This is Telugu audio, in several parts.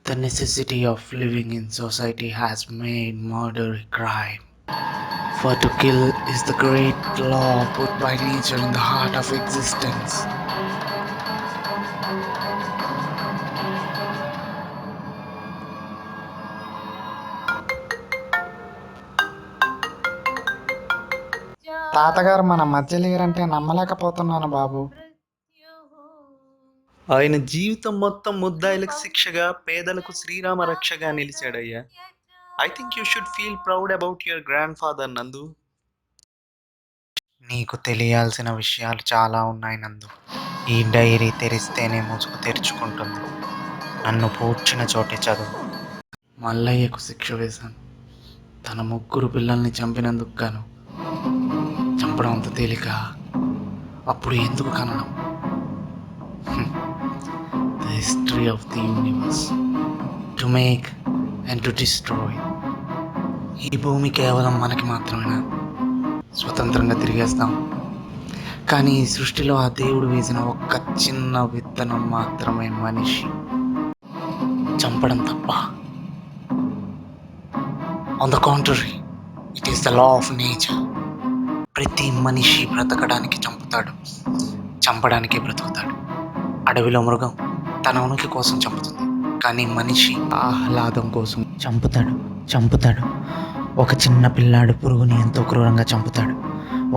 The necessity of living in society has made murder a crime. For to kill is the great law put by nature in the heart of existence. తాతగారు మన మధ్య లేరంటే నమ్మలేకపోతున్నాను బాబు. ఆయన జీవితం మొత్తం ముద్దాయిలకు శిక్షగా, పేదలకు శ్రీరామ రక్షగా నిలిచాడయ్యా. I think you should feel proud about your grandfather Nandu. నీకు తెలియాల్సిన విషయాలు చాలా ఉన్నాయి నందు. ఈ డైరీ తెరిస్తేనే ముసుగు తెరుచుకుంటుంది. నన్ను పూడ్చిన చోటే చదువు. మల్లయ్యకు శిక్ష వేశాను. తన 3 పిల్లల్ని చంపినందుకు గాను. చంపడం అంత తేలిక. అప్పుడు ఎందుకు కనడం? The history of the universe. To make and to destroy. ఈ భూమి కేవలం మనకి మాత్రమేనా? స్వతంత్రంగా తిరిగేస్తాం. కానీ ఈ సృష్టిలో ఆ దేవుడు వేసిన ఒక్క చిన్న విత్తనం మాత్రమే మనిషి. చంపడం తప్ప. On the contrary, it is the law of nature. ప్రతి మనిషి బ్రతకడానికి చంపుతాడు, చంపడానికి బ్రతుకుతాడు. అడవిలో మృగం తన ఉనికి కోసం చంపుతుంది, కానీ మనిషి ఆహ్లాదం కోసం చంపుతాడు. ఒక చిన్న పిల్లాడు పురుగుని ఎంతో క్రూరంగా చంపుతాడు.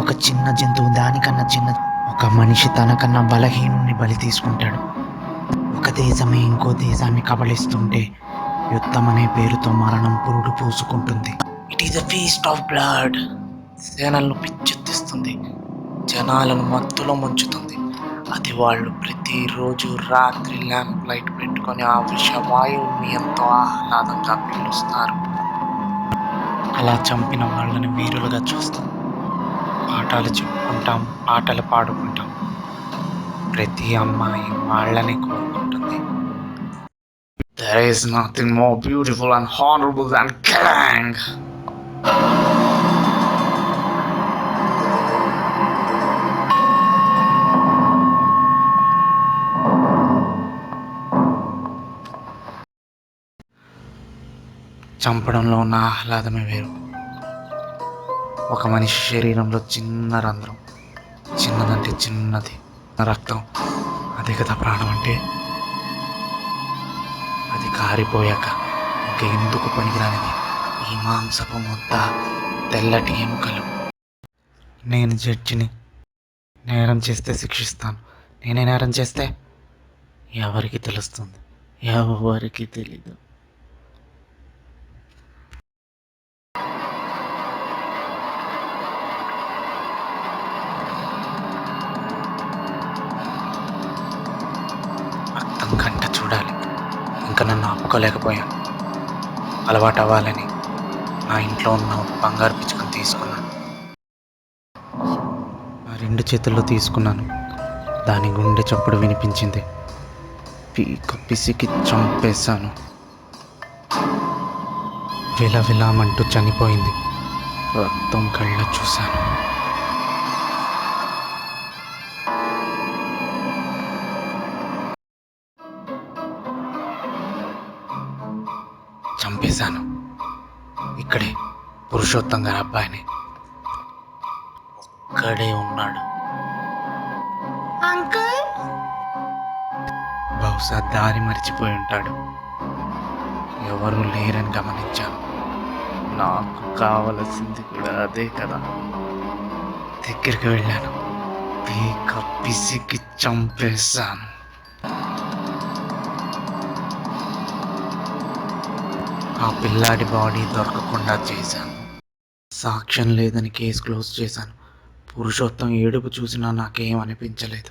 ఒక చిన్న జంతువు దానికన్నా చిన్న. ఒక మనిషి తనకన్నా బలహీనుని బలి తీసుకుంటాడు. ఒక దేశమే ఇంకో దేశాన్ని కబళిస్తుంటే యుద్ధం అనే పేరుతో మరణం పురుడు పూసుకుంటుంది. It is a feast of blood. సేనలను పిచ్చెత్తిస్తుంది, జనాలను మత్తులో ముంచుతుంది. అది వాళ్ళు ప్రతిరోజు రాత్రి ల్యాంప్ లైట్ పెట్టుకొని ఆ విషవాయువుని ఎంతో ఆహ్లాదంగా పీలుస్తారు. అలా చంపిన వాళ్ళని వీరులుగా చూస్తాం. పాఠాలు చెప్పుకుంటాం, పాటలు పాడుకుంటాం. ప్రతి అమ్మాయి వాళ్ళని కోరుకుంటుంది. There is nothing more beautiful and honorable than killing. చంపడంలో ఉన్న ఆహ్లాదమే వేరు. ఒక మనిషి శరీరంలో చిన్న రంధ్రం, చిన్నదంటే చిన్నది, రక్తం, అదే కదా ప్రాణం అంటే. అది కారిపోయాక ఇంక ఎందుకు పనికిరానిది ఈ మాంసపు ముద్ద, తెల్లటి ఎముకలు. నేను జడ్జిని. నేరం చేస్తే శిక్షిస్తాను. నేనే నేరం చేస్తే ఎవరికి తెలుస్తుంది? ఎవరికి తెలీదు. రక్తం కంట చూడాలి. ఇంకా నన్ను ఆపుకోలేకపోయాను. అలవాటు అవ్వాలని నా ఇంట్లో ఉన్న బంగారు పిచ్చుకను తీసుకున్నాను. నా 2 చేతుల్లో తీసుకున్నాను. దాని గుండె చప్పుడు వినిపించింది. పీక పిసికి చంపేశాను. విలవిలామంటూ చనిపోయింది. రక్తం కళ్ళ చూశాను. చంపేశాను. ఇక్కడే పురుషోత్తం గారి అబ్బాయిని. ఒక్కడే ఉన్నాడు. అంకుల్. బహుశా దారి మరిచిపోయి ఉంటాడు. ఎవరు లేరని గమనించాను. నాకు కావలసింది కూడా అదే కదా. దగ్గరికి వెళ్ళాను. పీక పిసికి చంపేశాను. ఆ పిల్లాడి బాడీ దొరకకుండా చేశాను. సాక్ష్యం లేదని కేసు క్లోజ్ చేశాను. పురుషోత్తం ఏడుపు చూసినా నాకేం అనిపించలేదు.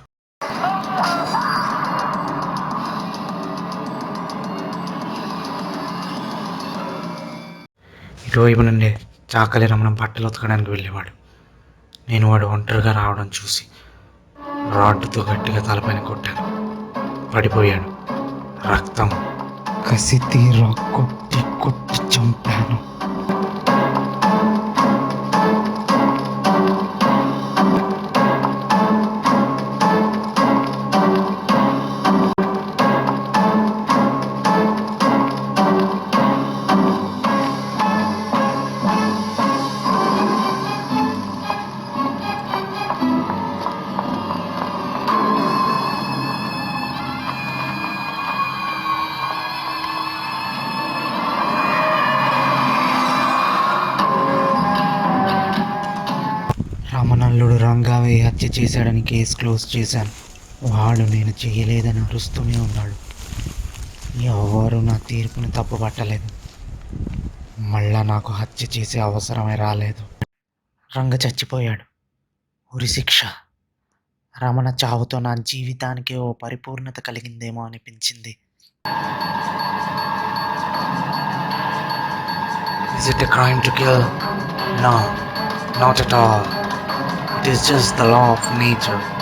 ఇటువైపు నుండి చాకలి రమణం బట్టలు ఉతకడానికి వెళ్ళేవాడు. నేను వాడు ఒంటరిగా రావడం చూసి రాడ్డుతో గట్టిగా తలపైన కొట్టాను. పడిపోయాడు. రక్తం కసి తీరా కొట్టి కొట్టి చంపాను. అల్లుడు రంగావే హత్య చేశాడని కేసు క్లోజ్ చేశాను. వాడు నేను చేయలేదని అరుస్తూనే ఉన్నాడు. ఎవరు నా తీర్పుని తప్పుపట్టలేదు. మళ్ళా నాకు హత్య చేసే అవసరమే రాలేదు. రంగ చచ్చిపోయాడు. ఉరిశిక్ష. రమణ చావుతో నా జీవితానికి ఓ పరిపూర్ణత కలిగిందేమో అనిపించింది. Is it a crime to kill? No, not at all. It is just the law of nature.